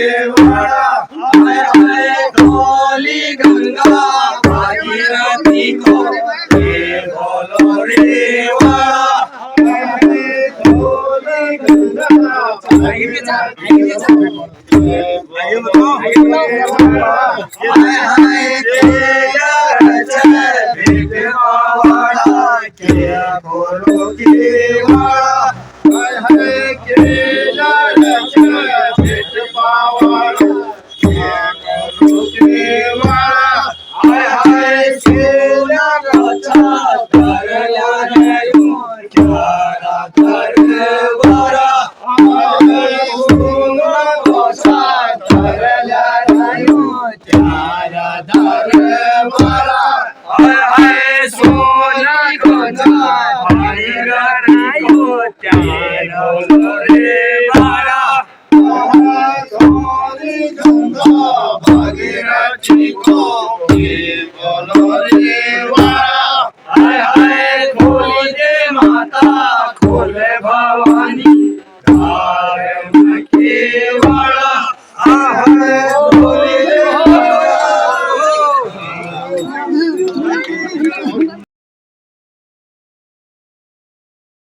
केवळा हाय हाय ढोली गंगा भागीरथी को हे बोलो रे वाळा हाय हाय ढोली गंगा भागीरथी को हे बोलो रे वाळा हाय हाय केळाचा भेटवाळा के बोलो केवळा हाय हाय केळाचा भेटवाळा के बोलो केवळा हाय हाय केळाचा धरला नाही चारा धरवरा हाय सोनाचा धरला नाही चारा धरवरा हाय हाय सोनाचा बाहेर नाही त्याला रे बाळा ढोली गंगा भागीरथी को हे बोलो रे वाळा हाय हाय खोल दे माता खोल भवानी